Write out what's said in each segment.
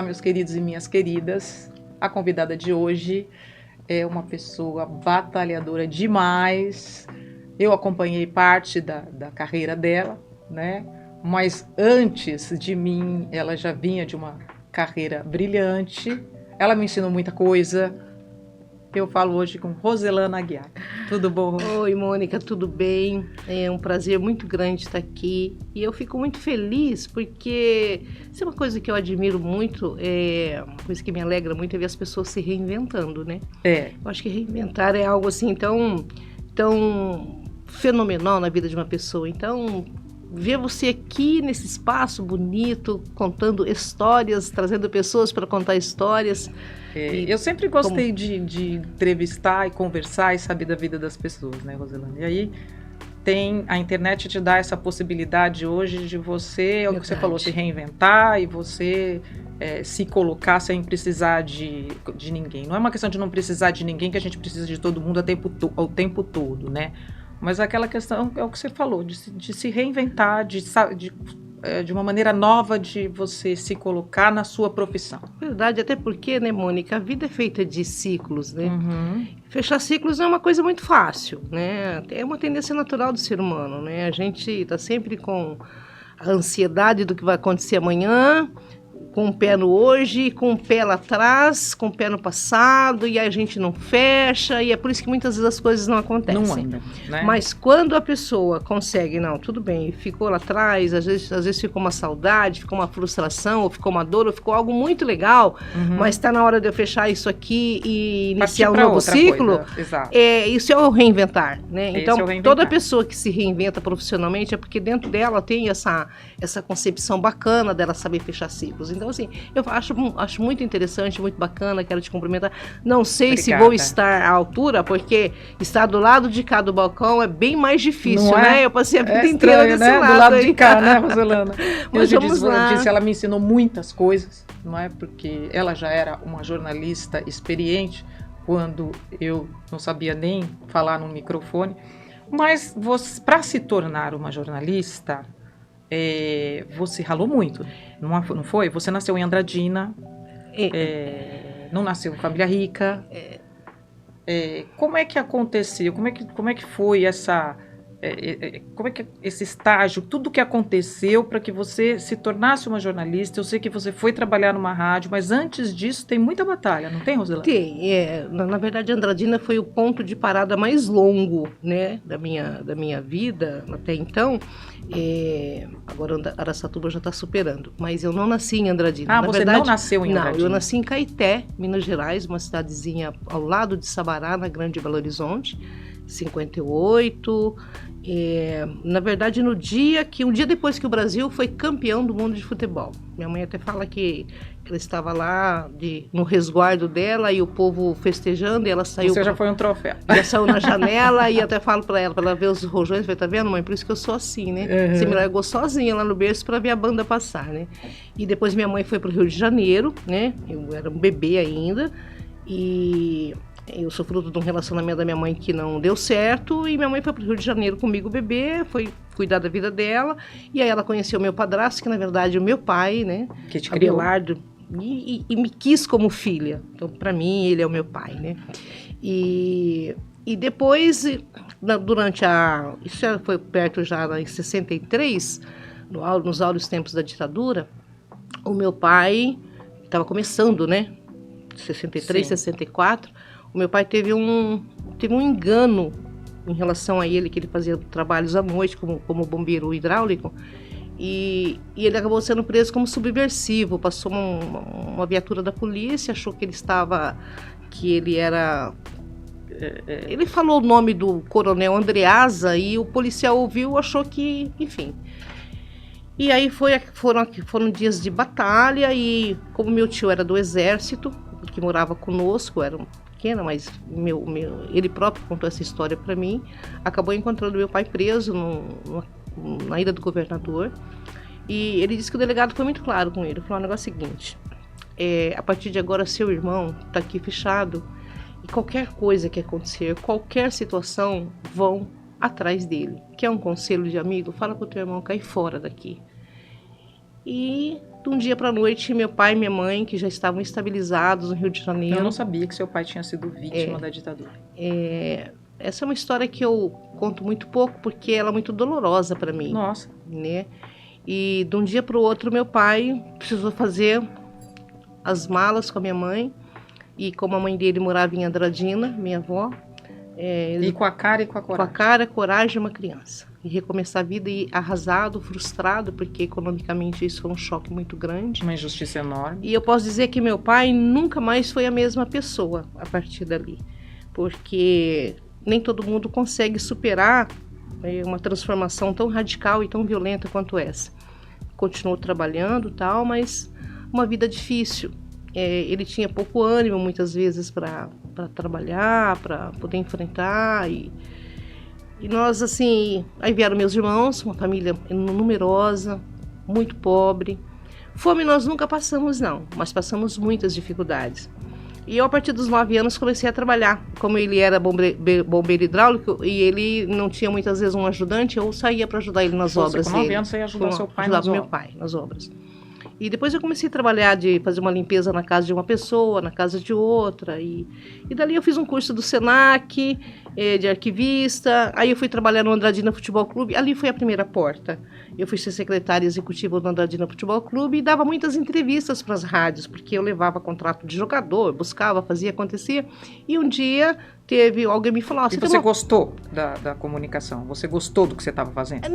Olá, meus queridos e minhas queridas. A convidada de hoje é uma pessoa batalhadora demais. Eu acompanhei parte da carreira dela, né? Mas antes de mim, ela já vinha de uma carreira brilhante. Ela me ensinou muita coisa. Eu falo hoje com Roselana Aguiar. Tudo bom? Oi, Mônica, tudo bem? É um prazer muito grande estar aqui. E eu fico muito feliz porque isso é uma coisa que eu admiro muito, uma coisa que me alegra muito é ver as pessoas se reinventando, né? Eu acho que reinventar é algo assim tão fenomenal na vida de uma pessoa. Então, ver você aqui nesse espaço bonito, contando histórias, trazendo pessoas para contar histórias. Eu sempre gostei de entrevistar e conversar e saber da vida das pessoas, né, Roselana? E aí a internet te dá essa possibilidade hoje de você, é o que você falou, se reinventar e você se colocar sem precisar de ninguém. Não é uma questão de não precisar de ninguém, que a gente precisa de todo mundo o tempo todo, né? Mas aquela questão é o que você falou, de se reinventar, de uma maneira nova de você se colocar na sua profissão. Verdade, até porque, né, Mônica, a vida é feita de ciclos, né? Uhum. Fechar ciclos não é uma coisa muito fácil, né? É uma tendência natural do ser humano, né? A gente está sempre com a ansiedade do que vai acontecer amanhã, com o pé no hoje, com o pé lá atrás, com o pé no passado, e a gente não fecha, e é por isso que muitas vezes as coisas não acontecem. Não andam, né? Mas quando a pessoa consegue, não, tudo bem, ficou lá atrás, às vezes ficou uma saudade, ficou uma frustração, ou ficou uma dor, ou ficou algo muito legal, mas está na hora de eu fechar isso aqui e iniciar um novo ciclo. Isso é o reinventar, né? Então, toda pessoa que se reinventa profissionalmente é porque dentro dela tem essa concepção bacana dela saber fechar ciclos. Então, assim, eu acho muito interessante, muito bacana, quero te cumprimentar. Não sei se vou estar à altura, porque estar do lado de cá do balcão é bem mais difícil, né? Eu passei a vida inteira desse lado. Do lado de cá, né, Roselana? Mas vamos lá. Ela me ensinou muitas coisas, não é? Porque ela já era uma jornalista experiente, quando eu não sabia nem falar no microfone. Mas para se tornar uma jornalista, você ralou muito, não foi? Você nasceu em Andradina, não nasceu em família rica. Como é que aconteceu? Como é que foi como é que esse estágio, tudo que aconteceu para que você se tornasse uma jornalista? Eu sei que você foi trabalhar numa rádio, mas antes disso tem muita batalha, não tem, Roselana? Tem, na verdade Andradina foi o ponto de parada mais longo, né, da minha vida até então. Agora Araçatuba já está superando, mas eu não nasci em Andradina. Na verdade, não nasceu em Andradina? Não, eu nasci em Caeté, Minas Gerais, uma cidadezinha ao lado de Sabará, na Grande Belo Horizonte, 58. Na verdade, um dia depois que o Brasil foi campeão do mundo de futebol. Minha mãe até fala que ela estava lá no resguardo dela e o povo festejando, e ela saiu... Você já foi um troféu. Já saiu na janela e até falo para ela ver os rojões, tá vendo, mãe? Por isso que eu sou assim, né? Uhum. Você me largou sozinha lá no berço para ver a banda passar, né? E depois minha mãe foi para o Rio de Janeiro, né? Eu era um bebê ainda, e... eu sou fruto de um relacionamento da minha mãe que não deu certo, e minha mãe foi para o Rio de Janeiro comigo, bebê, foi cuidar da vida dela, e aí ela conheceu meu padrasto, que na verdade é o meu pai, né? Que te criou. Abelardo, e me quis como filha. Então, para mim, ele é o meu pai, né? E depois, isso foi perto já em 63, nos áureos tempos da ditadura, o meu pai estava começando, né? 63, sim. 64, o meu pai teve um engano em relação a ele, que ele fazia trabalhos à noite como bombeiro hidráulico, e ele acabou sendo preso como subversivo. Passou uma viatura da polícia, achou que ele era... Ele falou o nome do coronel Andreasa, e o policial ouviu, achou que, enfim... E aí foram dias de batalha, e como meu tio era do exército, que morava conosco, era pequena, mas ele próprio contou essa história para mim, acabou encontrando meu pai preso na Ilha do Governador, e ele disse que o delegado foi muito claro com ele. Falou o negócio seguinte: a partir de agora seu irmão está aqui fechado, e qualquer coisa que acontecer, qualquer situação, vão atrás dele. Quer um conselho de amigo? Fala pro teu irmão cair fora daqui. E de um dia para a noite, meu pai e minha mãe, que já estavam estabilizados no Rio de Janeiro... Eu não sabia que seu pai tinha sido vítima da ditadura. Essa é uma história que eu conto muito pouco, porque ela é muito dolorosa para mim. Nossa. Né? E de um dia para o outro, meu pai precisou fazer as malas com a minha mãe. E como a mãe dele morava em Andradina, minha avó... E com a cara e com a coragem. Com a cara, a coragem de uma criança. E recomeçar a vida e arrasado, frustrado, porque economicamente isso foi um choque muito grande. Uma injustiça enorme. E eu posso dizer que meu pai nunca mais foi a mesma pessoa a partir dali. Porque nem todo mundo consegue superar uma transformação tão radical e tão violenta quanto essa. Continuou trabalhando e tal, mas uma vida difícil. Ele tinha pouco ânimo muitas vezes para trabalhar, para poder enfrentar. E nós, assim, aí vieram meus irmãos, uma família numerosa, muito pobre. Fome nós nunca passamos, não, mas passamos muitas dificuldades. E eu, a partir dos 9 anos, comecei a trabalhar. Como ele era bombeiro hidráulico e ele não tinha muitas vezes um ajudante, eu saía para ajudar ele nas obras dele. Com 9 anos você ia ajudar seu pai nas obras? Ajudava meu pai nas obras. E depois eu comecei a trabalhar de fazer uma limpeza na casa de uma pessoa, na casa de outra. E dali eu fiz um curso do Senac, de arquivista. Aí eu fui trabalhar no Andradina Futebol Clube. Ali foi a primeira porta. Eu fui ser secretária executiva do Andradina Futebol Clube e dava muitas entrevistas para as rádios, porque eu levava contrato de jogador, buscava, fazia, acontecia. E um dia alguém me falou... E você gostou da comunicação? Você gostou do que você estava fazendo?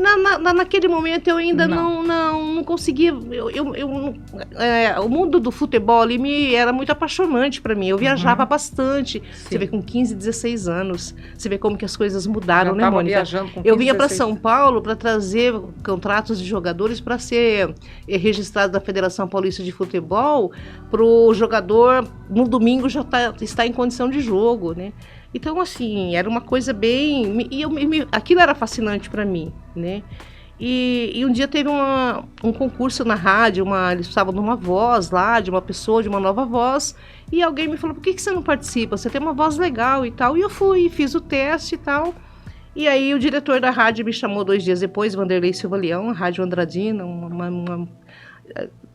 Naquele momento eu ainda não conseguia... o mundo do futebol ali era muito apaixonante para mim. Eu viajava bastante. Sim. Você vê, com 15, 16 anos. Você vê como que as coisas mudaram, né, Mônica? Eu vinha para São Paulo para trazer contratos de jogadores para ser registrado na Federação Paulista de Futebol, para o jogador, no domingo, já estar em condição de jogo, né? Então, assim, era uma coisa bem... aquilo era fascinante para mim, né? E um dia teve um concurso na rádio, eles precisavam de uma voz lá, de uma pessoa, de uma nova voz, e alguém me falou, por que você não participa? Você tem uma voz legal e tal. E eu fui, fiz o teste e tal. E aí o diretor da rádio me chamou 2 dias depois, Vanderlei Silva Leão, a Rádio Andradina.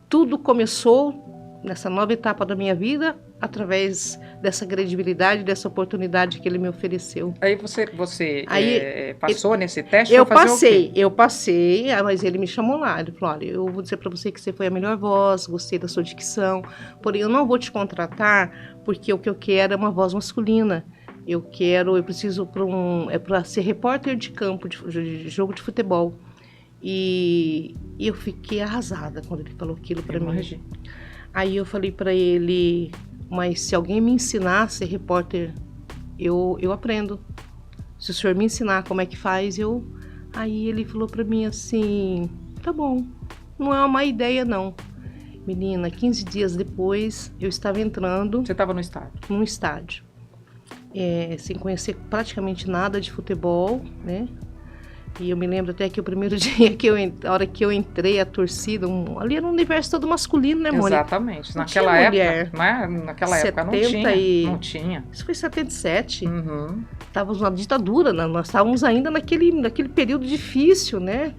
Tudo começou nessa nova etapa da minha vida, através dessa credibilidade, dessa oportunidade que ele me ofereceu. Aí você passou nesse teste? Eu passei, mas ele me chamou lá, ele falou, olha, eu vou dizer para você que você foi a melhor voz, gostei da sua dicção, porém eu não vou te contratar, porque o que eu quero é uma voz masculina. Eu preciso para ser repórter de campo, de jogo de futebol. E eu fiquei arrasada quando ele falou aquilo para mim. Aí eu falei para ele, mas se alguém me ensinar a ser repórter, eu aprendo. Se o senhor me ensinar como é que faz, Aí ele falou para mim assim, tá bom, não é uma má ideia não. Menina, 15 dias depois, eu estava entrando... Você estava no estádio? Num estádio. Sem conhecer praticamente nada de futebol, né? E eu me lembro até que o primeiro dia a hora que eu entrei, a torcida, ali era um universo todo masculino, né, Mônica? Exatamente. Naquela época não tinha. Isso foi em 77. Estávamos na ditadura, nós estávamos ainda naquele período difícil, né?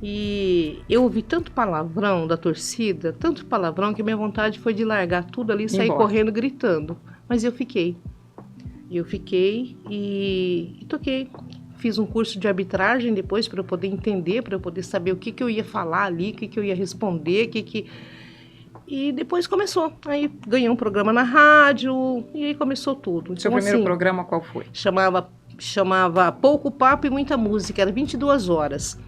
E eu ouvi tanto palavrão da torcida, tanto palavrão, que minha vontade foi de largar tudo ali e sair correndo, gritando. Mas eu fiquei. E toquei. Fiz um curso de arbitragem depois para eu poder entender, para eu poder saber o que eu ia falar ali, o que eu ia responder, E depois começou. Aí ganhei um programa na rádio e aí começou tudo. Então, seu primeiro programa qual foi? Chamava Pouco Papo e Muita Música. Era 22 horas.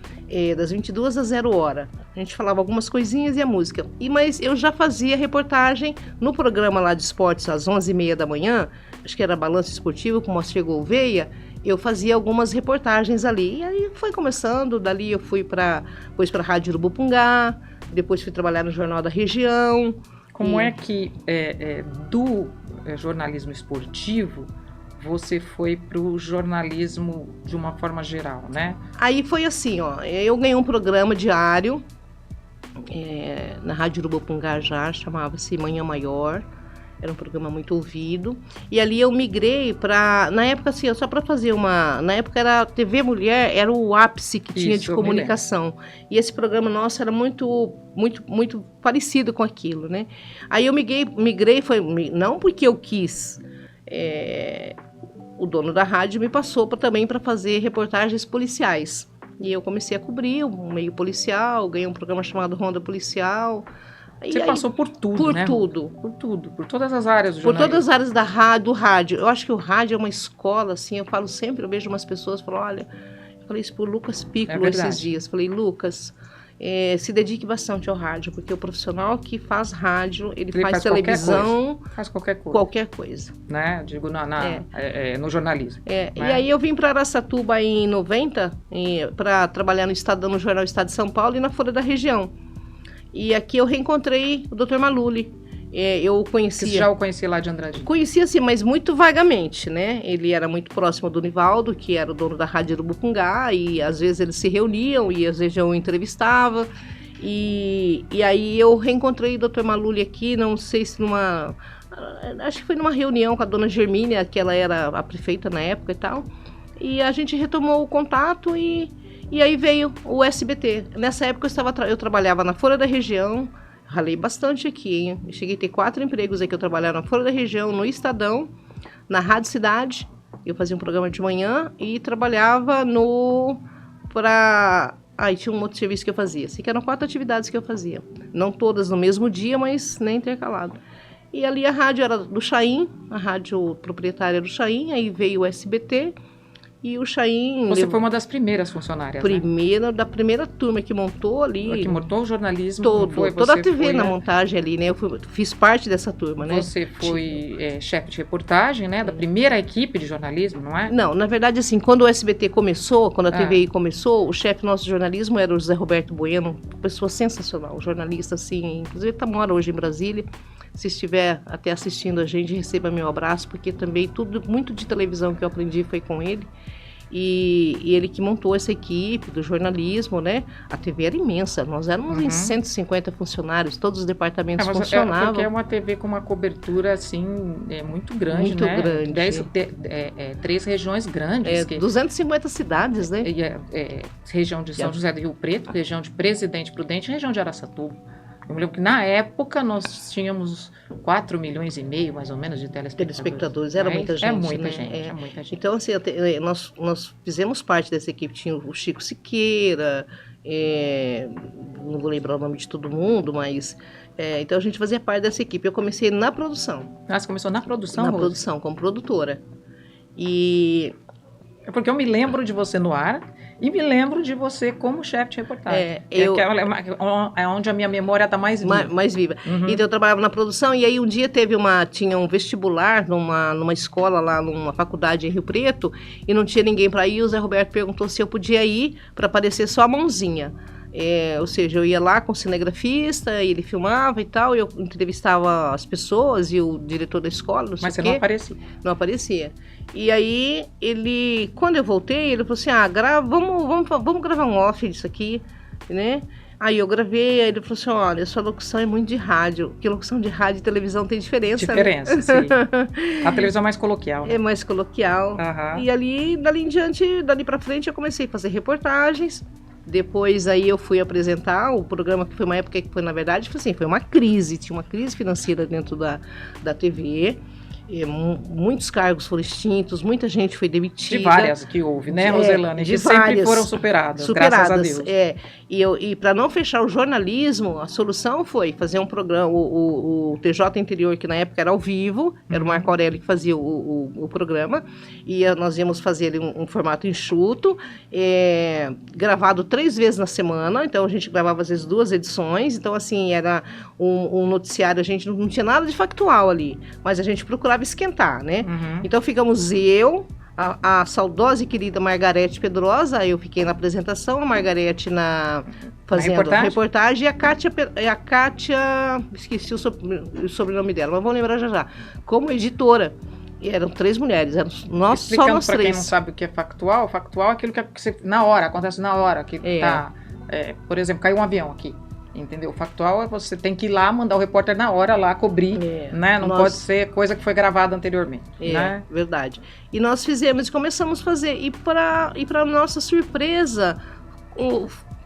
Das 22 às 0 hora. A gente falava algumas coisinhas e a música. Mas eu já fazia reportagem no programa lá de esportes às 11h30 da manhã. Acho que era Balanço Esportivo com Moacir Gouveia. Eu fazia algumas reportagens ali. E aí foi começando. Dali eu fui depois para a Rádio Urubupungá. Depois fui trabalhar no Jornal da Região. Como é que do jornalismo esportivo você foi para o jornalismo de uma forma geral, né? Aí foi assim, eu ganhei um programa diário na Rádio Urubupungá já, chamava-se Manhã Maior. era um programa muito ouvido. E ali eu migrei para, na época assim, só para fazer na época era a TV Mulher, era o ápice que tinha de comunicação. E esse programa nosso era muito parecido com aquilo, né? Aí eu migrei não porque eu quis, o dono da rádio me passou também para fazer reportagens policiais. E eu comecei a cobrir o meio policial, ganhei um programa chamado Ronda Policial. Você passou por tudo, né? Por tudo, por todas as áreas do jornalismo. Por todas as áreas do rádio. Eu acho que o rádio é uma escola, assim, eu falo sempre, eu vejo umas pessoas, falo, olha, eu falei isso pro Lucas Piccolo esses dias, falei, Lucas, se dedique bastante ao rádio, porque o profissional que faz rádio, ele faz televisão, faz qualquer coisa. Né? Digo, no jornalismo. Né? E aí eu vim para Araçatuba em 90, para trabalhar no Jornal Estado de São Paulo e na Folha da Região. E aqui eu reencontrei o Dr. Maluli. Eu conhecia... Você já o conhecia lá de Andradina? Conhecia, sim, mas muito vagamente, né? Ele era muito próximo do Nivaldo, que era o dono da Rádio Urubucungá, e às vezes eles se reuniam, e às vezes eu o entrevistava. E aí eu reencontrei o Dr. Maluli aqui, não sei se acho que foi numa reunião com a dona Germínia, que ela era a prefeita na época e tal. E a gente retomou o contato e aí veio o SBT. Nessa época eu trabalhava na Folha da Região, ralei bastante aqui, hein? Eu cheguei a ter 4 empregos aqui, eu trabalhava na Folha da Região, no Estadão, na Rádio Cidade, eu fazia um programa de manhã e trabalhava tinha um outro serviço que eu fazia, assim, que eram 4 atividades que eu fazia. Não todas no mesmo dia, mas nem intercalado. E ali a rádio era do Chaim, a rádio proprietária do Chaim, aí veio o SBT, e o Chaim... Você foi uma das primeiras funcionárias, né? Da primeira turma que montou ali... Que montou o jornalismo. Toda a TV na montagem ali, né? Eu fiz parte dessa turma, né? Você foi chefe de reportagem, né? Da primeira equipe de jornalismo, não é? Não, na verdade, assim, quando o SBT começou, quando a TVI começou, o chefe do nosso jornalismo era o José Roberto Bueno, uma pessoa sensacional, um jornalista, assim, inclusive ele mora hoje em Brasília. Se estiver até assistindo a gente, receba meu abraço, porque também muito de televisão que eu aprendi foi com ele. E ele que montou essa equipe do jornalismo, né? A TV era imensa, nós éramos em 150 funcionários, todos os departamentos funcionavam. Porque é uma TV com uma cobertura, assim, muito grande, né? Muito grande. 3 regiões grandes. 250 cidades, né? Região de São José do Rio Preto, região de Presidente Prudente e região de Araçatuba. Eu me lembro que na época nós tínhamos 4,5 milhões, mais ou menos, de telespectadores. Era muita gente. É muita né? gente, é muita gente. Então, assim, nós fizemos parte dessa equipe. Tinha o Chico Siqueira, não vou lembrar o nome de todo mundo, mas... então a gente fazia parte dessa equipe. Eu comecei na produção. Você começou na produção? Na produção, como produtora. E... Porque eu me lembro de você no ar e me lembro de você como chefe de reportagem. É onde a minha memória está mais viva. Mais viva. Então eu trabalhava na produção e aí um dia tinha um vestibular numa escola lá, numa faculdade em Rio Preto, e não tinha ninguém para ir. O Zé Roberto perguntou se eu podia ir para aparecer só a mãozinha. Ou seja, eu ia lá com o cinegrafista, ele filmava e tal, eu entrevistava as pessoas e o diretor da escola, Mas você não aparecia? Não aparecia. E aí, quando eu voltei, ele falou assim, vamos gravar um off disso aqui, né? Aí eu gravei, aí ele falou assim, olha, sua locução é muito de rádio, porque locução de rádio e televisão tem diferença, né? Sim. A televisão é mais coloquial, né? É mais coloquial. E dali pra frente, eu comecei a fazer reportagens. Depois aí eu fui apresentar o programa, que foi uma época que foi, na verdade, foi uma crise, tinha uma crise financeira dentro da TV. Muitos cargos foram extintos, muita gente foi demitida. De várias que houve, né, Roselane? Que sempre foram superadas, graças a Deus. E para não fechar o jornalismo, a solução foi fazer um programa, o TJ Interior, que na época era ao vivo, era o Marco Aurélio que fazia o programa, e nós íamos fazer um formato enxuto, gravado 3 vezes na semana, então a gente gravava às vezes 2 edições, então assim, era um noticiário, a gente não tinha nada de factual ali, mas a gente procurava esquentar, né? Então ficamos a saudosa e querida Margarete Pedrosa, eu fiquei na apresentação, a Margarete fazendo a reportagem e a Kátia, esqueci o sobrenome dela, mas vou lembrar já, como editora. E eram 3 mulheres, só nós 3. Para quem não sabe o que é factual é aquilo que acontece na hora, que tá, por exemplo, caiu um avião aqui. entendeu? Factual é você tem que ir lá, mandar o repórter na hora lá cobrir, né? Não pode ser coisa que foi gravada anteriormente, né? Verdade. E nós fizemos, começamos a fazer, e para nossa surpresa,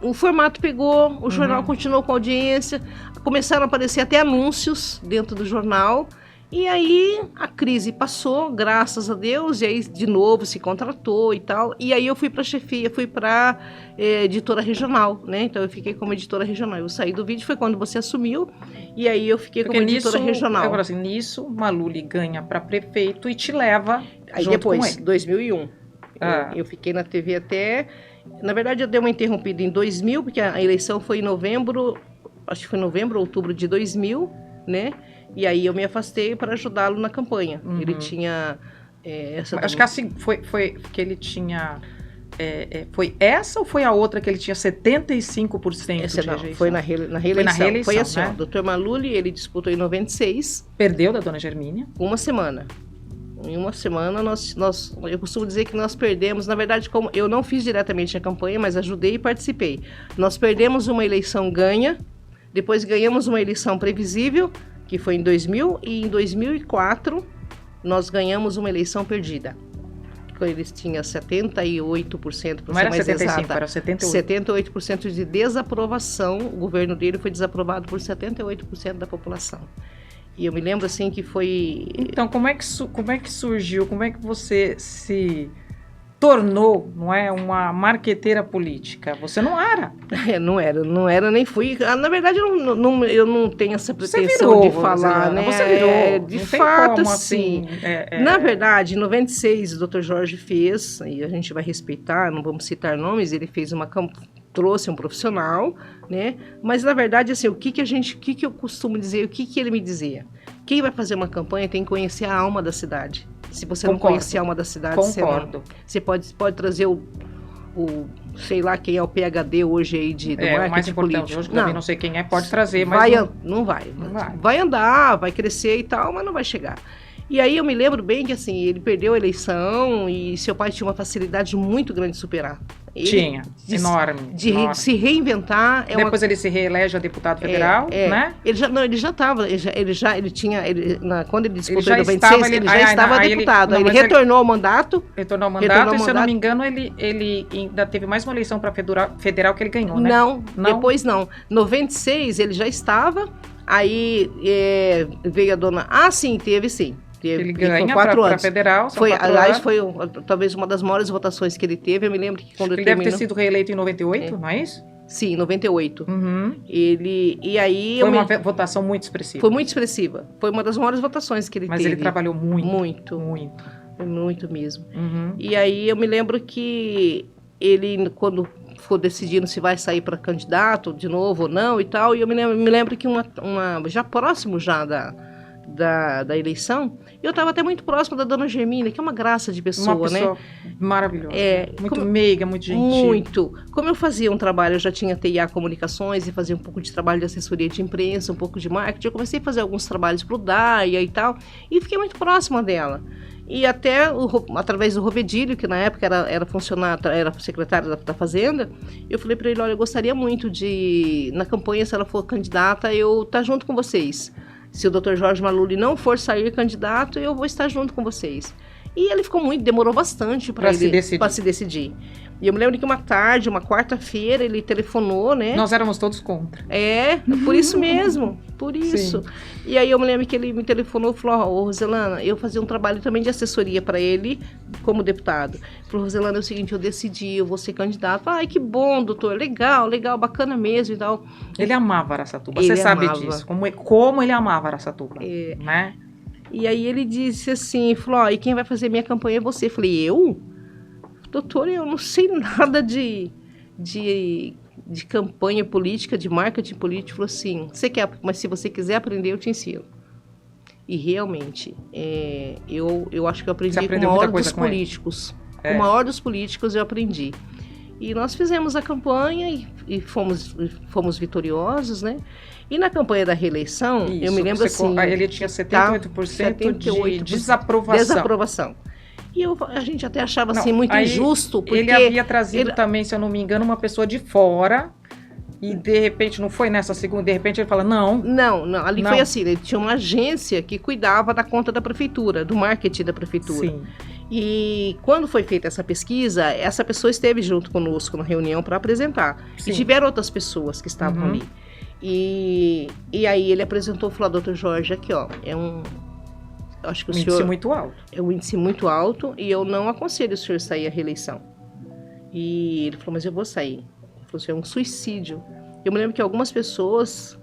o formato pegou, o jornal continuou com audiência, começaram a aparecer até anúncios dentro do jornal. E aí a crise passou, graças a Deus, e aí de novo se contratou e tal. E aí eu fui para chefia, fui para editora regional, né? Então eu fiquei como editora regional. Eu saí do vídeo, foi quando você assumiu, e aí eu fiquei como editora regional. Eu falo assim, nisso, Maluli ganha para prefeito e te leva aí junto depois, com ele. 2001. Eu fiquei na TV até... Na verdade, eu dei uma interrompida em 2000, porque a eleição foi em novembro, acho que foi novembro, outubro de 2000, né? E aí eu me afastei para ajudá-lo na campanha. Ele tinha acho que assim, foi que ele tinha... foi essa ou foi a outra que ele tinha 75% essa de não, rejeição? foi na reeleição. Foi na reeleição, foi assim, né? O Dr. Maluli, ele disputou em 96. Perdeu da dona Germínia. Uma semana. Em uma semana, eu costumo dizer que nós perdemos, na verdade, como eu não fiz diretamente a campanha, mas ajudei e participei. Nós perdemos uma eleição ganha, depois ganhamos uma eleição previsível, que foi em 2000, e em 2004 nós ganhamos uma eleição perdida. Eles tinham 78%, para ser mais 75, exata, era 78%. 78% de desaprovação. O governo dele foi desaprovado por 78% da população. E eu me lembro assim que foi... Então, como é que surgiu, como é que você se tornou, não é, uma marqueteira política? Você não era. Não era, nem fui. Na verdade, eu não tenho essa pretensão de falar, né? Você virou. De fato, assim. Na verdade, em 96, o Dr. Jorge fez, e a gente vai respeitar, não vamos citar nomes, ele fez trouxe um profissional, né? Mas, na verdade, assim, o que eu costumo dizer, o que ele me dizia? Quem vai fazer uma campanha tem que conhecer a alma da cidade. Se você não conhecer a alma da cidade, você pode trazer o sei lá quem é o PhD hoje aí do marketing mais importante político. hoje, também não sei quem pode trazer, mas não vai. Vai andar, vai crescer e tal, mas não vai chegar. E aí eu me lembro bem que assim, ele perdeu a eleição e seu pai tinha uma facilidade muito grande de superar. Enorme. De se reinventar. Depois ele se reelege a deputado federal, né? Quando ele disputou em 96, ele já estava deputado. Ele retornou ao mandato. Retornou ao mandato, e se eu não me engano, ele ainda teve mais uma eleição para federal que ele ganhou, né? Não, depois não. 96 ele já estava, aí veio a dona... sim, teve sim. Ele ganha para federal. Aliás, foi talvez uma das maiores votações que ele teve. Eu me lembro que quando ele deve ter sido reeleito em 98, não é isso? Sim, em 98. Foi uma votação muito expressiva. Foi muito expressiva. Foi uma das maiores votações que ele teve. Mas ele trabalhou muito. Muito mesmo. E aí eu me lembro que ele, quando for decidindo se vai sair para candidato de novo ou não e tal, e eu me lembro que já próximo da eleição, eu estava até muito próxima da dona Germínia, que é uma graça de pessoa, uma pessoa, né? Maravilhosa. Muito meiga, muito gentil. Muito. Como eu fazia um trabalho, eu já tinha TIA Comunicações e fazia um pouco de trabalho de assessoria de imprensa, um pouco de marketing, eu comecei a fazer alguns trabalhos para o DAIA e tal, e fiquei muito próxima dela. E até através do Rovedilho, que na época era funcionário, era secretário da Fazenda, eu falei para ele, olha, eu gostaria muito de, na campanha, se ela for candidata, eu estar junto com vocês. Se o Dr. Jorge Maluli não for sair candidato, eu vou estar junto com vocês. E ele demorou bastante para se decidir. E eu me lembro que uma tarde, uma quarta-feira, ele telefonou, né? Nós éramos todos contra. Por isso mesmo, por isso. Sim. E aí eu me lembro que ele me telefonou e falou, Roselana, eu fazia um trabalho também de assessoria para ele, como deputado. Ele falou, Roselana, é o seguinte, eu decidi, eu vou ser candidato. Ai, que bom, doutor, legal, bacana mesmo e tal. Ele amava Araçatuba, você sabe disso. Como ele amava Araçatuba, né? E aí ele disse assim, falou, e quem vai fazer minha campanha é você. Eu falei, eu? Doutor, eu não sei nada de campanha política, de marketing político. Falou assim, mas se você quiser aprender, eu te ensino. E realmente, eu acho que eu aprendi com o maior dos políticos. Com o maior dos políticos eu aprendi. E nós fizemos a campanha e fomos vitoriosos, né? E na campanha da reeleição, eu me lembro assim... Ele tinha 78% de desaprovação. E a gente até achava assim muito injusto, porque... Ele havia trazido também, se eu não me engano, uma pessoa de fora e de repente, não foi nessa segunda, de repente ele fala, não. Não, ali Não. foi assim, ele tinha uma agência que cuidava da conta da prefeitura, do marketing da prefeitura. Sim. E quando foi feita essa pesquisa, essa pessoa esteve junto conosco na reunião para apresentar. Sim. E tiveram outras pessoas que estavam ali. E aí ele apresentou e falou, doutor Jorge, aqui ó, eu acho que o senhor... Índice muito alto. É um índice muito alto e eu não aconselho o senhor sair à reeleição. E ele falou, mas eu vou sair. Ele falou assim, é um suicídio. Eu me lembro que algumas pessoas,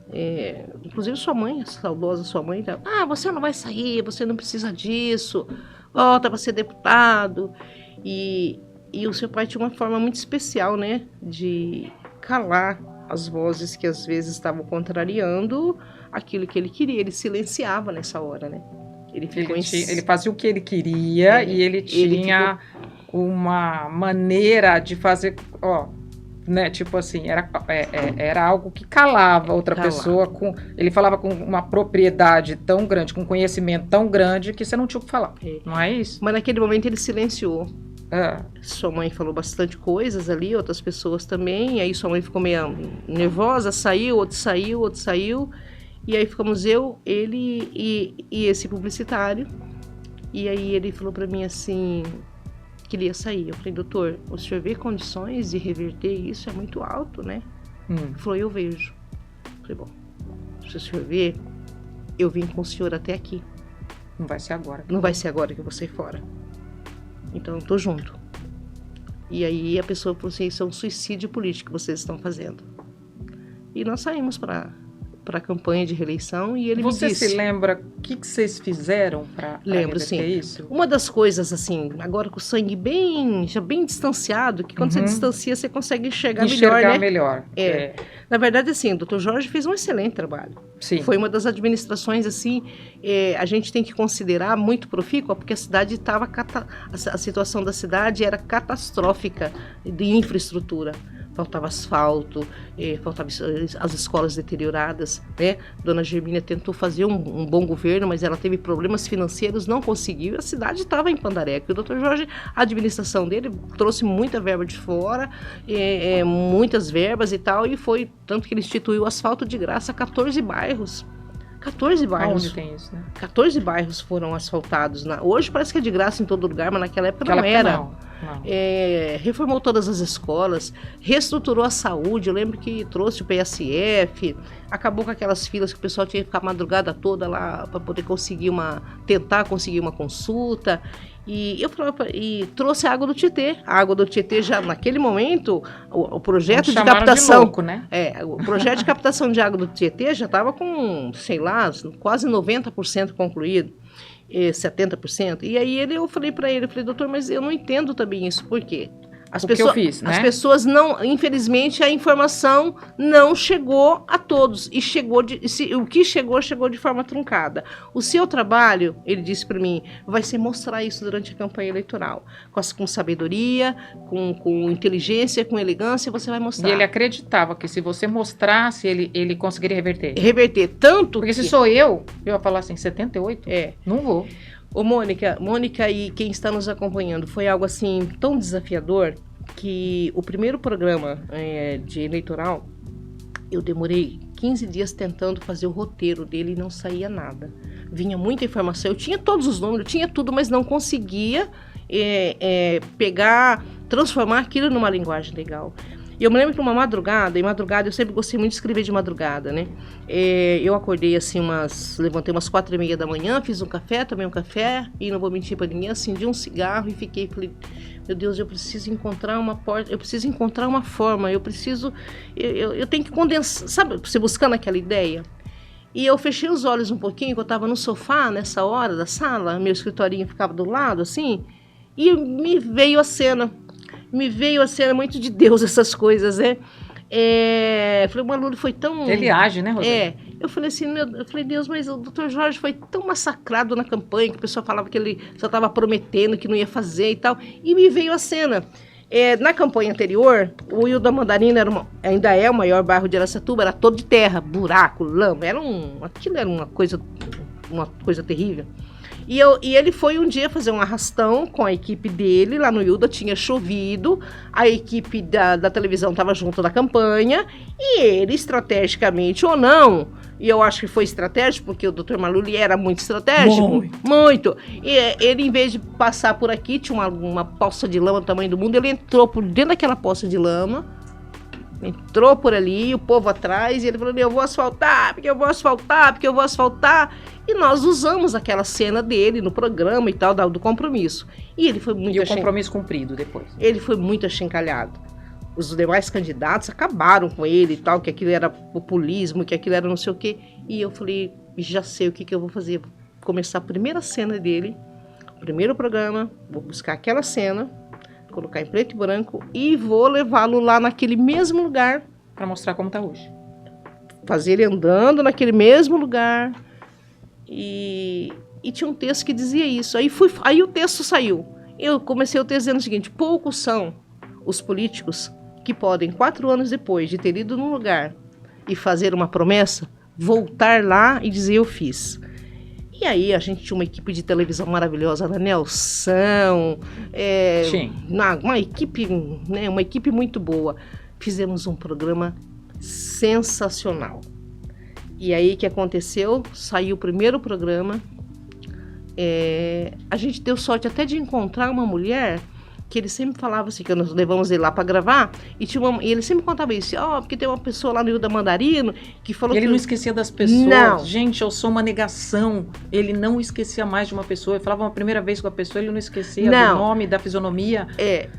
inclusive sua mãe, a saudosa sua mãe, você não vai sair, você não precisa disso, volta para ser deputado. E o seu pai tinha uma forma muito especial, né, de calar as vozes que às vezes estavam contrariando aquilo que ele queria. Ele silenciava nessa hora, né? Ele fazia o que ele queria e ele tinha uma maneira de fazer, né, tipo assim, era algo que calava outra pessoa. Ele falava com uma propriedade tão grande, com conhecimento tão grande, que você não tinha o que falar, não é isso? Mas naquele momento ele silenciou. Sua mãe falou bastante coisas ali, outras pessoas também, e aí sua mãe ficou meio nervosa, outro saiu, e aí ficamos ele e esse publicitário, e aí ele falou pra mim assim, que ele ia sair. Eu falei, doutor, o senhor vê condições de reverter isso? É muito alto, né? Ele falou, eu vejo. Eu falei, bom, se o senhor vê, eu vim com o senhor até aqui. Não vai ser agora. Não vai ser agora que eu vou sair fora. Então eu tô junto. E aí a pessoa falou assim, isso é um suicídio político que vocês estão fazendo. E nós saímos para a campanha de reeleição e ele me disse... Você se lembra o que vocês fizeram para Lembro, sim. Isso? Uma das coisas, assim, agora com o sangue já bem distanciado, que quando você distancia, você consegue enxergar melhor, né? Na verdade, assim, o Dr. Jorge fez um excelente trabalho. Sim. Foi uma das administrações, assim, a gente tem que considerar muito profícua, porque a cidade estava... A situação da cidade era catastrófica de infraestrutura. Faltava asfalto, faltava as escolas deterioradas, né? Dona Germínia tentou fazer um bom governo, mas ela teve problemas financeiros, não conseguiu, e a cidade estava em pandareco. E o Dr. Jorge, a administração dele trouxe muita verba de fora, muitas verbas e tal, e foi tanto que ele instituiu asfalto de graça a 14 bairros. 14 bairros. Onde tem isso, né? 14 bairros foram asfaltados. Hoje parece que é de graça em todo lugar, mas naquela época não era. Não. Reformou todas as escolas, reestruturou a saúde. Eu lembro que trouxe o PSF, acabou com aquelas filas que o pessoal tinha que ficar a madrugada toda lá para poder tentar conseguir uma consulta. E eu falava, e trouxe a água do Tietê. A água do Tietê já, naquele momento, o projeto de captação... De louco, né? O projeto de captação de água do Tietê já estava com, sei lá, quase 90% concluído, 70%. E aí eu falei para ele, doutor, mas eu não entendo também isso, por quê? As pessoas não, infelizmente, a informação não chegou a todos e o que chegou de forma truncada. O seu trabalho, ele disse para mim, vai ser mostrar isso durante a campanha eleitoral, com sabedoria, com inteligência, com elegância, você vai mostrar. E ele acreditava que se você mostrasse, ele conseguiria reverter. Reverter tanto. Porque se sou eu ia falar assim, 78? Não vou. Ô, Mônica e quem está nos acompanhando, foi algo assim tão desafiador que o primeiro programa de eleitoral, eu demorei 15 dias tentando fazer o roteiro dele e não saía nada. Vinha muita informação, eu tinha todos os números, tinha tudo, mas não conseguia transformar aquilo numa linguagem legal. E eu me lembro que em madrugada eu sempre gostei muito de escrever de madrugada, né? Eu acordei assim levantei umas 4h30 da manhã, fiz um café, tomei um café, e não vou mentir pra ninguém, acendi um cigarro e falei, meu Deus, eu preciso encontrar uma porta, eu preciso encontrar uma forma, eu tenho que condensar, sabe, você buscando aquela ideia? E eu fechei os olhos um pouquinho, que eu estava no sofá nessa hora da sala, meu escritorinho ficava do lado, assim, e me veio a cena muito de Deus, essas coisas, né? Falei, o Malu foi tão... Ele age, né, Roseli? Eu falei assim, Deus, mas o Dr. Jorge foi tão massacrado na campanha, que o pessoal falava que ele só estava prometendo que não ia fazer e tal, e me veio a cena. Na campanha anterior, o Rio da Mandarina ainda é o maior bairro de Araçatuba, era todo de terra, buraco, lama, aquilo era uma coisa terrível. E ele foi um dia fazer um arrastão com a equipe dele lá no Ilda, tinha chovido, a equipe da televisão estava junto da campanha, e ele, estrategicamente ou não, e eu acho que foi estratégico, porque o Dr. Maluli era muito estratégico, muito. E ele, em vez de passar por aqui, tinha uma poça de lama do tamanho do mundo, ele entrou por dentro daquela poça de lama, entrou por ali, o povo atrás, e ele falou, eu vou asfaltar, porque eu vou asfaltar, porque eu vou asfaltar. E nós usamos aquela cena dele no programa e tal, do compromisso. E ele foi muito... E o compromisso cumprido depois? Ele foi muito achincalhado. Os demais candidatos acabaram com ele e tal, que aquilo era populismo, que aquilo era não sei o quê. E eu falei, já sei o que eu vou fazer. Vou começar a primeira cena dele, o primeiro programa, vou buscar aquela cena, colocar em preto e branco e vou levá-lo lá naquele mesmo lugar. Para mostrar como tá hoje. Fazer ele andando naquele mesmo lugar. E tinha um texto que dizia isso. Aí o texto saiu. Eu comecei o texto dizendo o seguinte: poucos são os políticos que podem, 4 anos depois de ter ido num lugar e fazer uma promessa, voltar lá e dizer eu fiz. E aí a gente tinha uma equipe de televisão maravilhosa, na Nelson, uma equipe muito boa. Fizemos um programa sensacional. E aí o que aconteceu? Saiu o primeiro programa. A gente deu sorte até de encontrar uma mulher que ele sempre falava assim, que nós levamos ele lá para gravar, e ele sempre contava isso, porque tem uma pessoa lá no Ilda Mandarino que falou ele que... não esquecia das pessoas. Não. Gente, eu sou uma negação. Ele não esquecia mais de uma pessoa. Ele falava uma primeira vez com a pessoa, ele não esquecia do nome, da fisionomia.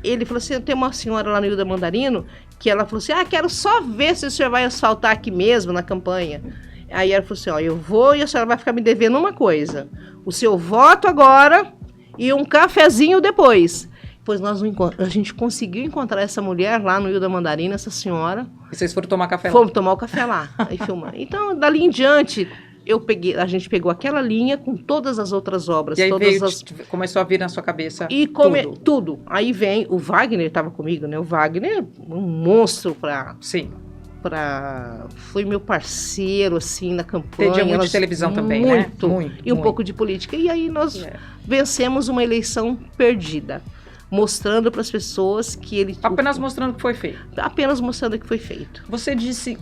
Ele falou assim, tem uma senhora lá no Ilda Mandarino que ela falou assim, quero só ver se o senhor vai asfaltar aqui mesmo na campanha. Aí ela falou assim, eu vou e a senhora vai ficar me devendo uma coisa, o seu voto agora e um cafezinho depois. Pois a gente conseguiu encontrar essa mulher lá no Ilda Mandarina, essa senhora. E vocês foram tomar café lá? Fomos tomar o café lá, aí filmar. Então, dali em diante, a gente pegou aquela linha com todas as outras obras. E aí começou a vir na sua cabeça tudo. Aí vem, o Wagner estava comigo, né? O Wagner, um monstro Sim. Foi meu parceiro, assim, na campanha. Entendia muito de televisão também, né? Muito. E um pouco de política. E aí nós vencemos uma eleição perdida. Mostrando para as pessoas que ele... Apenas mostrando que foi feito. Apenas mostrando que foi feito. Você disse,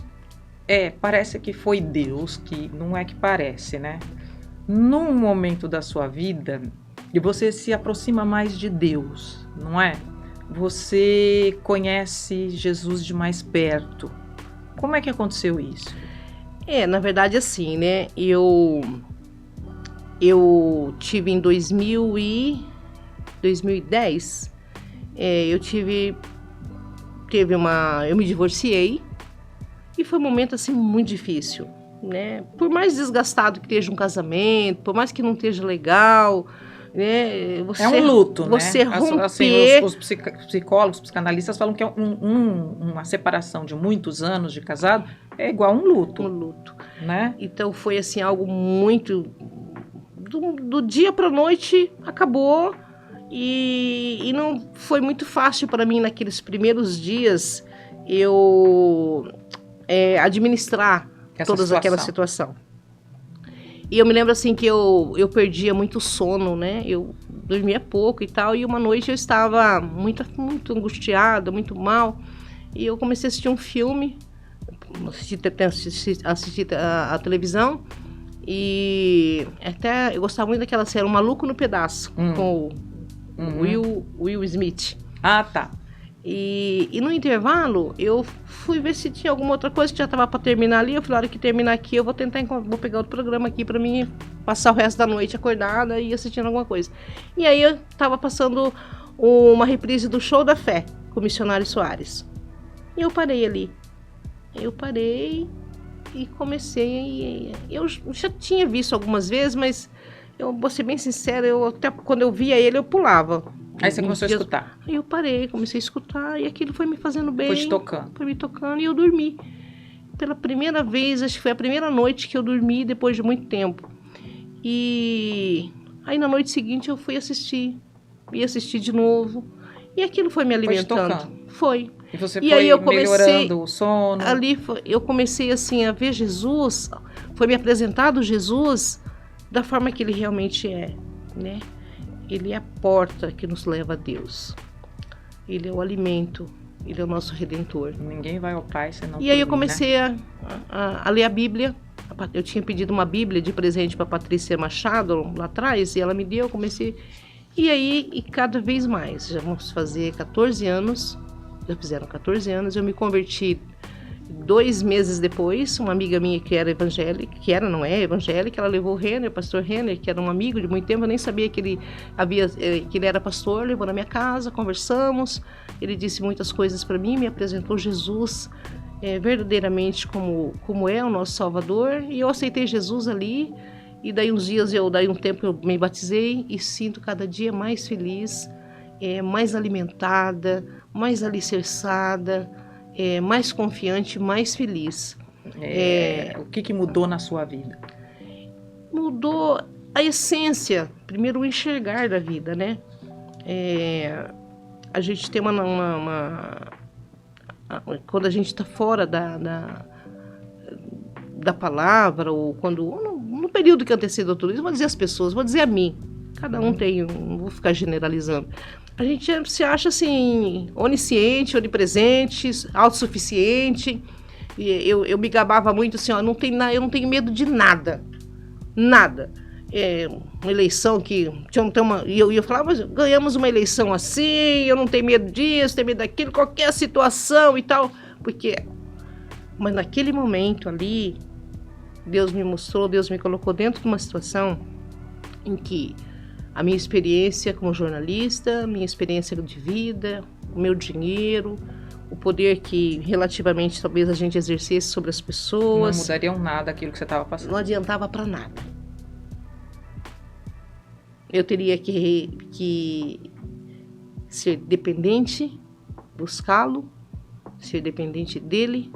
parece que foi Deus, que não é que parece, né? Num momento da sua vida, e você se aproxima mais de Deus, não é? Você conhece Jesus de mais perto. Como é que aconteceu isso? Na verdade, assim, né? Eu tive em 2010, eu me divorciei e foi um momento assim muito difícil, né? Por mais desgastado que esteja um casamento, por mais que não esteja legal, né? É um luto, você né? romper... Assim, os psicólogos, psicanalistas falam que uma separação de muitos anos de casado é igual a um luto. Um luto, né? Então foi assim algo muito... Do dia para a noite acabou. E não foi muito fácil para mim naqueles primeiros dias eu administrar aquela situação. E eu me lembro assim que eu perdia muito sono, né? Eu dormia pouco e tal, e uma noite eu estava muito, muito angustiada, muito mal, e eu comecei a assistir um filme, assisti a televisão, e até eu gostava muito daquela série, Um Maluco no Pedaço, com Will Smith. Ah, tá. E no intervalo, eu fui ver se tinha alguma outra coisa que já estava para terminar ali. Eu falei, a hora que terminar aqui, eu vou vou pegar outro programa aqui para mim passar o resto da noite acordada e assistindo alguma coisa. E aí eu estava passando uma reprise do Show da Fé, com o Missionário Soares. E eu parei ali. Eu parei e comecei. Eu já tinha visto algumas vezes, mas... Eu vou ser bem sincera, até quando eu via ele, eu pulava. Aí você começou a escutar? Aí eu parei, comecei a escutar, e aquilo foi me fazendo bem. Foi te tocando? Foi me tocando, e eu dormi. Pela primeira vez, acho que foi a primeira noite que eu dormi depois de muito tempo. E aí na noite seguinte eu fui assistir. E assisti de novo. E aquilo foi me alimentando. Foi te tocando? Foi. E você e foi aí eu comecei, melhorando o sono? Eu comecei assim a ver Jesus, foi me apresentado Jesus da forma que ele realmente é. né? Ele é a porta que nos leva a Deus. Ele é o alimento, ele é o nosso Redentor. Ninguém vai ao Pai senão E aí eu por mim, comecei a ler a Bíblia. Eu tinha pedido uma Bíblia de presente para Patrícia Machado lá atrás, e ela me deu, eu comecei. E aí, e cada vez mais, já vamos fazer 14 anos, já fizeram 14 anos, eu me converti 2 meses depois. Uma amiga minha que era evangélica, não é evangélica, ela levou o Renner, o pastor Renner, que era um amigo de muito tempo, eu nem sabia que ele era pastor, levou na minha casa, conversamos, ele disse muitas coisas para mim, me apresentou Jesus verdadeiramente como é o nosso Salvador, e eu aceitei Jesus ali, e daí um tempo eu me batizei e sinto cada dia mais feliz, mais alimentada, mais alicerçada, mais confiante, mais feliz. O que mudou na sua vida? Mudou a essência, primeiro o enxergar da vida, né? A gente tem quando a gente está fora da palavra, ou no período que antecede tudo isso, vou dizer as pessoas, vou dizer a mim, cada um tem, não vou ficar generalizando. A gente se acha assim, onisciente, onipresente, autossuficiente. E eu me gabava muito assim, ó, eu não tenho medo de nada. Nada. Uma eleição que e eu falava, mas ganhamos uma eleição assim, eu não tenho medo disso, tenho medo daquilo, qualquer situação e tal. Mas naquele momento ali, Deus me mostrou, Deus me colocou dentro de uma situação em que a minha experiência como jornalista, minha experiência de vida, o meu dinheiro, o poder que relativamente talvez a gente exercesse sobre as pessoas. Não mudariam nada aquilo que você estava passando. Não adiantava para nada. Eu teria que ser dependente, buscá-lo, ser dependente dele.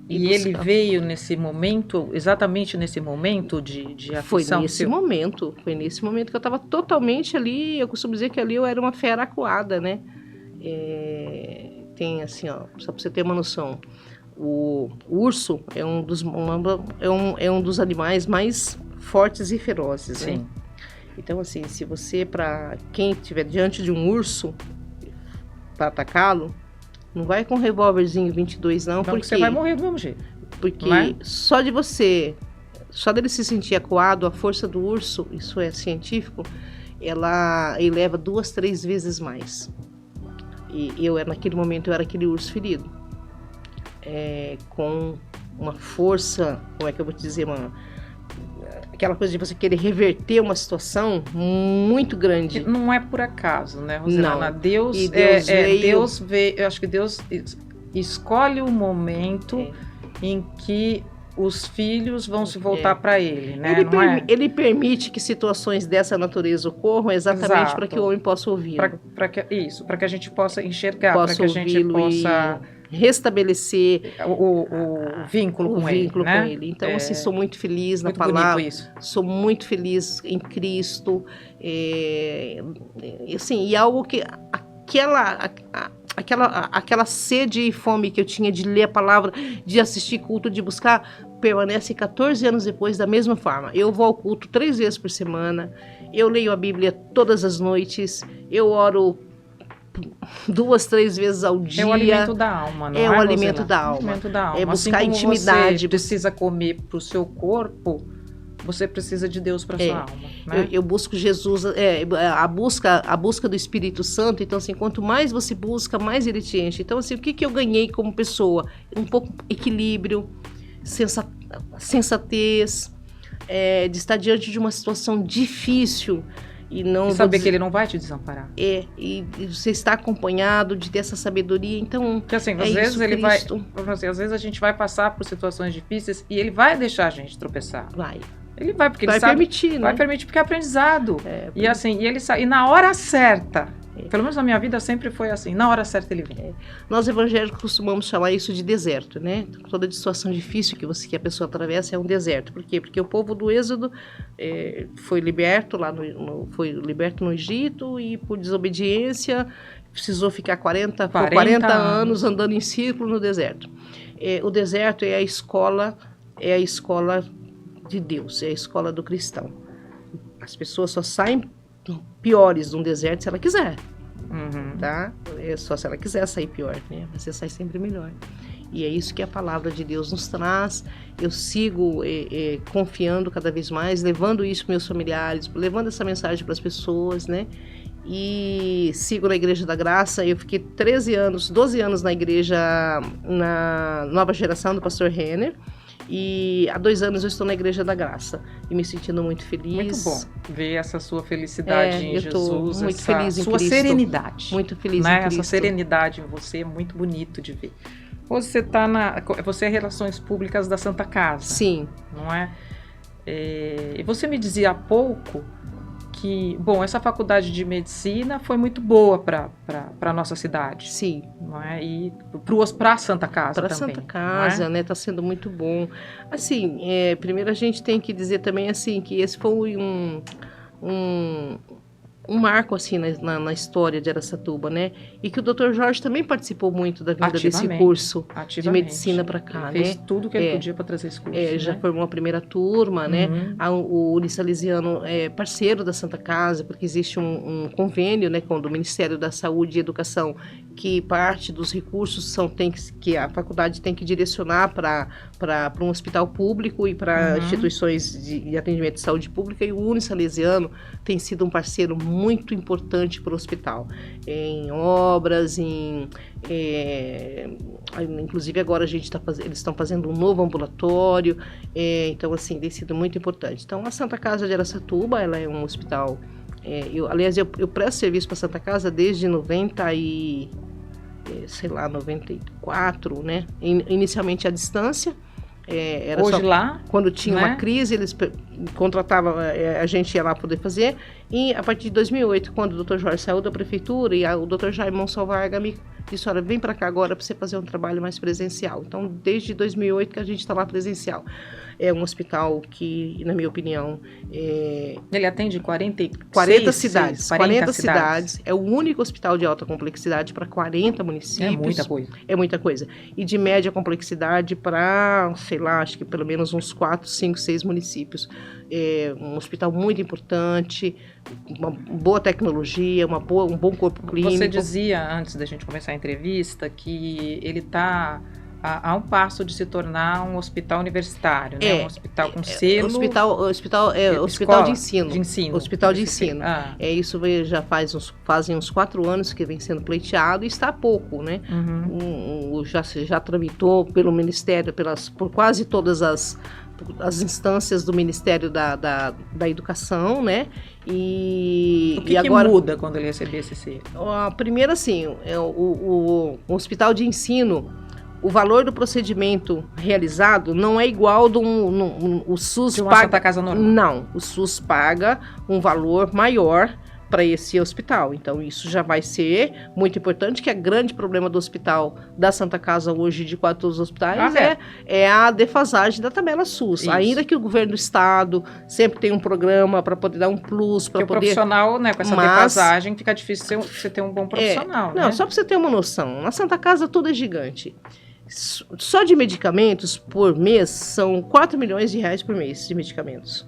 E ele veio nesse momento, exatamente nesse momento de aflição? Foi nesse momento que eu estava totalmente ali, eu costumo dizer que ali eu era uma fera acuada, né? Tem assim, ó, só para você ter uma noção, o urso é um dos animais mais fortes e ferozes, Sim. Né? Então, assim, se você, para quem estiver diante de um urso, para atacá-lo, não vai com um revólverzinho 22, não, porque você vai morrer do mesmo jeito. Porque só dele se sentir acuado, a força do urso, isso é científico, ele leva 2, 3 vezes mais. E naquele momento eu era aquele urso ferido, com uma força, como é que eu vou te dizer, aquela coisa de você querer reverter uma situação muito grande. Não é por acaso, né, Roselana? Não. Deus veio, eu acho que Deus escolhe o momento em que os filhos vão se voltar para ele, né? Ele permite que situações dessa natureza ocorram exatamente para que o homem possa ouvi-lo. Para que a gente possa enxergar, para que a gente possa restabelecer o vínculo com ele. Então, assim, sou muito feliz na palavra. Isso. Sou muito feliz em Cristo. Assim, e algo que aquela sede e fome que eu tinha de ler a palavra, de assistir culto, de buscar, permanece 14 anos depois da mesma forma. Eu vou ao culto 3 vezes por semana, eu leio a Bíblia todas as noites, eu oro 2, 3 vezes ao dia. É o alimento da alma, não é? É o alimento da alma. Alimento da alma. É buscar assim como intimidade. Você precisa comer para o seu corpo, você precisa de Deus para sua alma. Né? Eu busco Jesus, a busca do Espírito Santo. Então, assim, quanto mais você busca, mais ele te enche. Então, assim, o que eu ganhei como pessoa? Um pouco equilíbrio, sensatez, de estar diante de uma situação difícil. E saber que ele não vai te desamparar. E você está acompanhado, de ter essa sabedoria. Então, porque assim, às vezes a gente vai passar por situações difíceis e ele vai deixar a gente tropeçar. Ele vai, porque ele sabe, permitir, né? Vai permitir, porque é aprendizado. E na hora certa. Pelo menos na minha vida sempre foi assim, na hora certa ele vem. Nós evangélicos costumamos chamar isso de deserto, né? Toda situação difícil que a pessoa atravessa é um deserto. Por quê? Porque o povo do Êxodo foi liberto no Egito e por desobediência precisou ficar 40 anos andando em círculo no deserto. O deserto é a escola de Deus, é a escola do cristão. As pessoas só saem piores de um deserto se ela quiser, Uhum. tá? É só se ela quiser sair pior, né? Você sai sempre melhor. E é isso que a palavra de Deus nos traz. Eu sigo confiando cada vez mais, levando isso para meus familiares, levando essa mensagem para as pessoas, né? E sigo na Igreja da Graça. Eu fiquei 12 anos na igreja, na Nova Geração do pastor Renner. E há 2 anos eu estou na Igreja da Graça e me sentindo muito feliz. Muito bom ver essa sua felicidade em Jesus, muito essa feliz em sua Cristo. serenidade. Muito feliz né? em Cristo. Essa serenidade em você é muito bonito de ver. Você é Relações Públicas da Santa Casa. Sim. Não é? E você me dizia há pouco que, bom, essa faculdade de medicina foi muito boa para a nossa cidade. Sim. Não é? E para a Santa Casa para também. Santa Casa, é? né? Tá sendo muito bom. Assim, primeiro a gente tem que dizer também assim que esse foi um marco assim na história de Araçatuba, né? E que o Dr. Jorge também participou muito da vinda desse curso de medicina para cá, ele fez tudo que ele podia para trazer esse curso. Já formou a primeira turma, né? O Uli Salesiano é parceiro da Santa Casa, porque existe um convênio, né, com o Ministério da Saúde e Educação, que parte dos recursos que a faculdade tem que direcionar para um hospital público e para instituições de atendimento de saúde pública, e o Uli Salesiano tem sido um parceiro muito importante para o hospital, em obras, inclusive agora eles estão fazendo um novo ambulatório, então assim, tem sido muito importante. Então a Santa Casa de Araçatuba, ela é um hospital, eu presto serviço para a Santa Casa desde 94, né? Inicialmente à distância. Era hoje só lá, quando tinha né? uma crise, eles contratavam, a gente ia lá poder fazer. E a partir de 2008, quando o Dr. Jorge saiu da prefeitura, e o Dr. Jaime Monsalvarga me disse: olha, vem para cá agora para você fazer um trabalho mais presencial. Então, desde 2008 que a gente está lá presencial. É um hospital que, na minha opinião... Ele atende 40 cidades. 40 cidades. É o único hospital de alta complexidade para 40 municípios. É muita coisa. É muita coisa. E de média complexidade para, sei lá, acho que pelo menos uns 4, 5, 6 municípios. É um hospital muito importante, uma boa tecnologia, um bom corpo clínico. Você dizia, antes da gente começar a entrevista, que ele está a um passo de se tornar um hospital universitário, né? Um hospital com selo. Hospital de ensino. De ensino. Hospital de ensino. Isso já fazem uns 4 anos que vem sendo pleiteado e está há pouco, né? Já tramitou pelo Ministério, por quase todas as instâncias do Ministério da Educação, né? O que agora muda quando ele receber esse selo? Primeiro, assim, o hospital de ensino, o valor do procedimento realizado não é igual o SUS de uma paga. Santa Casa normal. Não, o SUS paga um valor maior para esse hospital. Então, isso já vai ser muito importante, que é grande problema do hospital da Santa Casa hoje, de quase todos os hospitais, é a defasagem da tabela SUS. Isso. Ainda que o governo do estado sempre tem um programa para poder dar um plus, para poder... o profissional, né, com essa defasagem, fica difícil você ter um bom profissional, né? Não, só para você ter uma noção, na Santa Casa tudo é gigante. Só de medicamentos, por mês, são 4 milhões de reais por mês de medicamentos.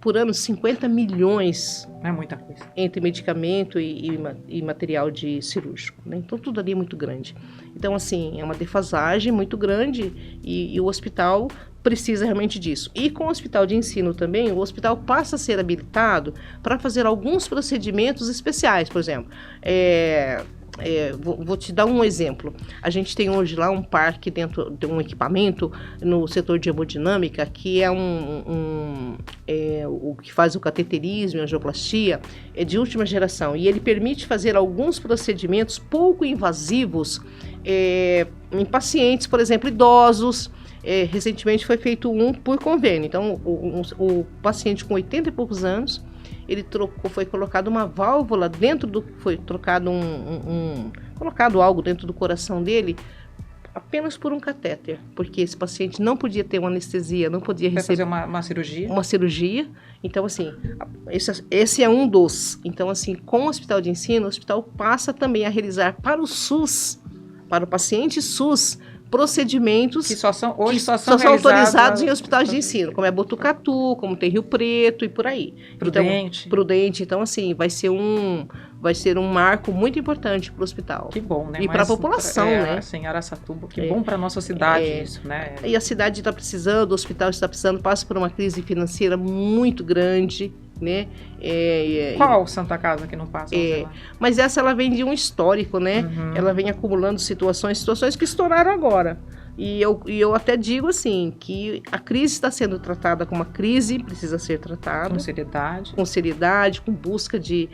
Por ano, 50 milhões. É muita coisa. Entre medicamento e material de cirúrgico, né? Então, tudo ali é muito grande. Então, assim, é uma defasagem muito grande e o hospital precisa realmente disso. E com o hospital de ensino também, o hospital passa a ser habilitado para fazer alguns procedimentos especiais. Por exemplo, vou te dar um exemplo. A gente tem hoje lá um parque dentro de um equipamento no setor de hemodinâmica, que é o que faz o cateterismo, a angioplastia, é de última geração, e ele permite fazer alguns procedimentos pouco invasivos em pacientes, por exemplo, idosos. Recentemente foi feito um por convênio. Então, o paciente com 80 e poucos anos, foi colocado uma válvula foi trocado colocado algo dentro do coração dele, apenas por um catéter, porque esse paciente não podia ter uma anestesia, não podia receber uma cirurgia. Uma cirurgia. Então, assim, esse é um dos. Então, assim, com o hospital de ensino, o hospital passa também a realizar para o SUS, para o paciente SUS, procedimentos que hoje só são autorizados em hospitais de ensino, como é Botucatu, como tem Rio Preto e por aí. Prudente. Então, Prudente. Então, assim, vai ser um marco muito importante para o hospital. Que bom, né? E para a população, né? Assim, Araçatuba, que bom para a nossa cidade isso, né? E a cidade está precisando, o hospital está precisando, passa por uma crise financeira muito grande, né? Qual Santa Casa que não passa? Mas ela vem de um histórico, né? Uhum. Ela vem acumulando situações que estouraram agora. E eu até digo assim, que a crise está sendo tratada como uma crise, precisa ser tratada. Com seriedade. Com seriedade, com busca de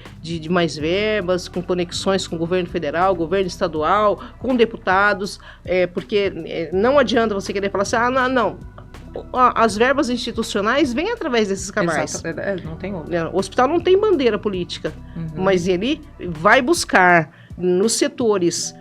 mais verbas, com conexões com o governo federal, governo estadual, com deputados, porque não adianta você querer falar assim, não. As verbas institucionais vêm através desses canais. Exato, não tem outro. O hospital não tem bandeira política, mas ele vai buscar nos setores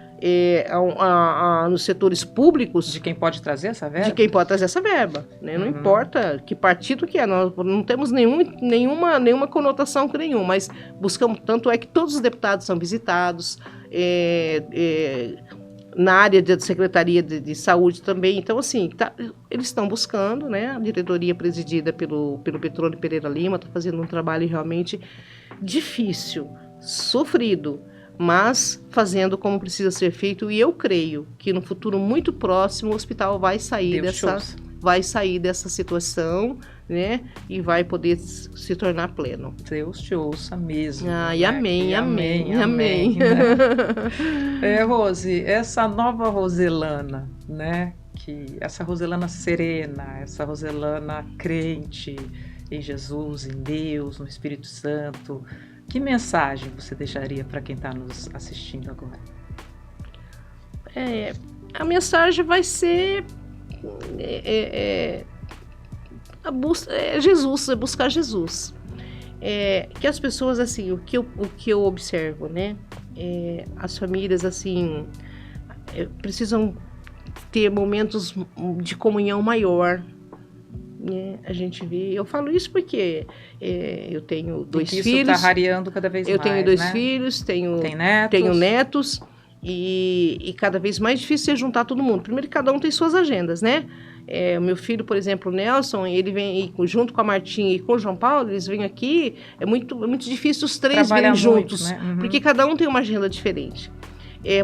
nos setores públicos de quem pode trazer essa verba? De quem pode trazer essa verba, né? Não importa que partido que é, nós não temos nenhuma conotação com nenhum, mas buscamos, tanto é que todos os deputados são visitados, na área da Secretaria de Saúde também. Então, assim, eles estão buscando, né? A diretoria presidida pelo Petrônio Pereira Lima está fazendo um trabalho realmente difícil, sofrido, mas fazendo como precisa ser feito. E eu creio que no futuro muito próximo o hospital vai sair dessa situação, né? E vai poder se tornar pleno. Deus te ouça mesmo. E amém. Né? Rose, essa nova Roselana, né? Essa Roselana serena, essa Roselana crente em Jesus, em Deus, no Espírito Santo, que mensagem você deixaria para quem está nos assistindo agora? A mensagem vai ser Jesus, buscar Jesus. Que as pessoas, assim, o que eu observo, né? As famílias, assim, precisam ter momentos de comunhão maior. A gente vê, eu falo isso porque eu tenho 2 filhos. Isso está rareando cada vez mais. Eu tenho 2 filhos, tenho netos e cada vez mais difícil é juntar todo mundo. Primeiro, cada um tem suas agendas, né? O meu filho, por exemplo, o Nelson, ele vem junto com a Martinha e com o João Paulo, eles vêm aqui, é muito difícil os 3 virem juntos, né? Porque cada um tem uma agenda diferente.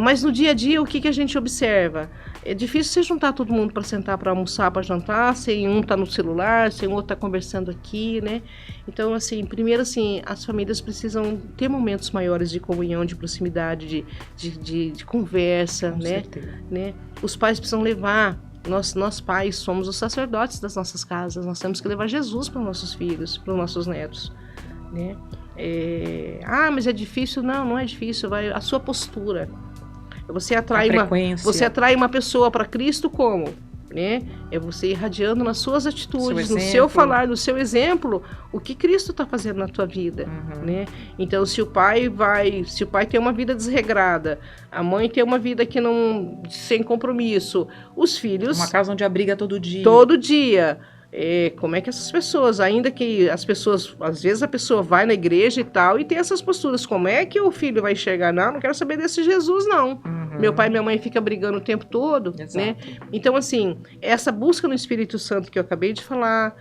Mas no dia a dia, o que a gente observa? É difícil você juntar todo mundo para sentar, para almoçar, para jantar, sem um tá no celular, sem o outro tá conversando aqui, né? Então, assim, primeiro, assim, as famílias precisam ter momentos maiores de comunhão, de proximidade, de conversa, com certeza, né? Os pais precisam levar. Nós pais somos os sacerdotes das nossas casas, nós temos que levar Jesus para os nossos filhos, para os nossos netos, né? Mas é difícil? Não é difícil, vai a sua postura. Você atrai uma pessoa para Cristo como? Né? É você irradiando nas suas atitudes, no seu falar, no seu exemplo, o que Cristo está fazendo na tua vida, né? Então, se o pai tem uma vida desregrada, a mãe tem uma vida que não sem compromisso, os filhos uma casa onde abriga todo dia. Como é que essas pessoas, ainda que as pessoas, às vezes a pessoa vai na igreja e tal, e tem essas posturas, como é que o filho vai enxergar? Não quero saber desse Jesus, não. Meu pai e minha mãe ficam brigando o tempo todo, né? Então, assim, essa busca no Espírito Santo que eu acabei de falar,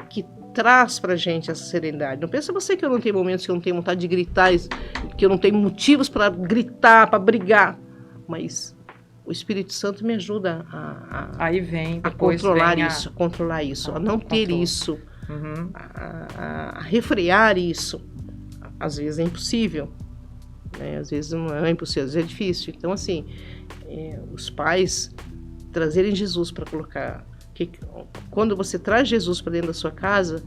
que traz pra gente essa serenidade. Não pensa você que eu não tenho momentos que eu não tenho vontade de gritar, que eu não tenho motivos para gritar, para brigar, mas o Espírito Santo me ajuda a controlar isso, a não ter isso, a refrear isso. Às vezes é impossível, né? Às vezes não é impossível, às vezes é difícil. Então, assim, os pais trazerem Jesus para colocar. Quando você traz Jesus para dentro da sua casa,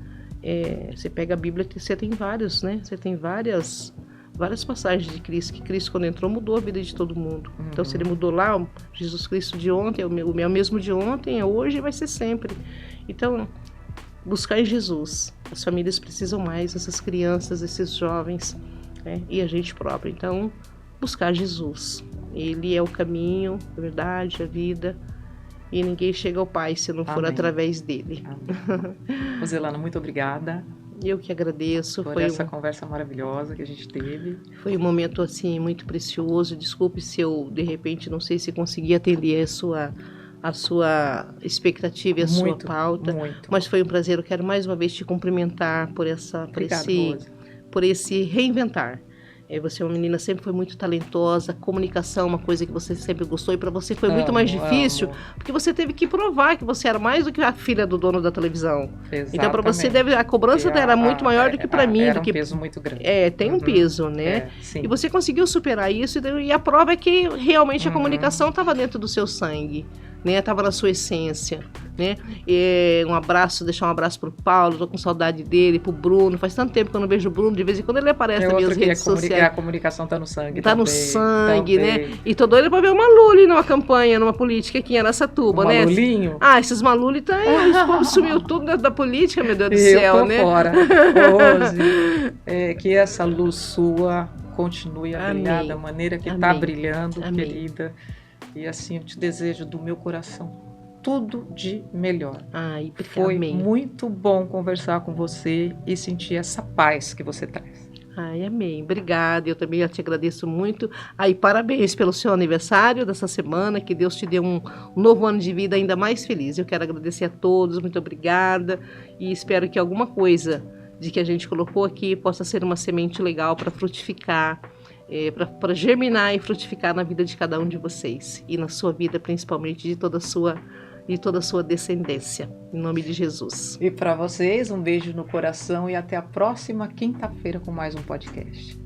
você pega a Bíblia, você tem vários, né? Você tem várias passagens de Cristo, que Cristo, quando entrou, mudou a vida de todo mundo. Então, se ele mudou lá, Jesus Cristo de ontem, o mesmo de ontem, é hoje e vai ser sempre. Então, buscar em Jesus. As famílias precisam mais, essas crianças, esses jovens, né? E a gente próprio. Então, buscar Jesus. Ele é o caminho, a verdade, a vida. E ninguém chega ao Pai se não for através dele. Roselana, muito obrigada. Eu que agradeço. Por essa conversa maravilhosa que a gente teve. Foi um momento, assim, muito precioso. Desculpe se eu, de repente, não sei se consegui atender a sua expectativa e a sua pauta. Muito. Mas foi um prazer. Eu quero mais uma vez te cumprimentar por esse reinventar. Você é uma menina, sempre foi muito talentosa, comunicação, uma coisa que você sempre gostou, e para você foi muito mais difícil, porque você teve que provar que você era mais do que a filha do dono da televisão. Exatamente. Então, para você, a cobrança era muito maior do que para mim. Era um peso muito grande. Tem um peso, né? E você conseguiu superar isso, e a prova é que realmente a comunicação estava dentro do seu sangue. Né, tava na sua essência, né? Deixar um abraço pro Paulo, tô com saudade dele, pro Bruno. Faz tanto tempo que eu não vejo o Bruno, de vez em quando ele aparece nas minhas redes sociais. A comunicação tá no sangue. Tá no sangue, né? E tô doida pra ver o Maluli numa campanha, numa política aqui em Araçatuba, né? Malulinho? Esses Maluli tá aí, esse povo sumiu tudo da política, meu Deus do céu, eu tô né? Fora. Rose, que essa luz sua continue a brilhar da maneira que tá brilhando, querida. E assim, eu te desejo do meu coração tudo de melhor. Foi muito bom conversar com você e sentir essa paz que você traz. Amém. Obrigada. Eu também te agradeço muito. Parabéns pelo seu aniversário dessa semana. Que Deus te dê um novo ano de vida ainda mais feliz. Eu quero agradecer a todos. Muito obrigada. E espero que alguma coisa de que a gente colocou aqui possa ser uma semente legal para frutificar, para germinar e frutificar na vida de cada um de vocês e na sua vida, principalmente de toda a sua descendência, em nome de Jesus. E para vocês, um beijo no coração e até a próxima quinta-feira com mais um podcast.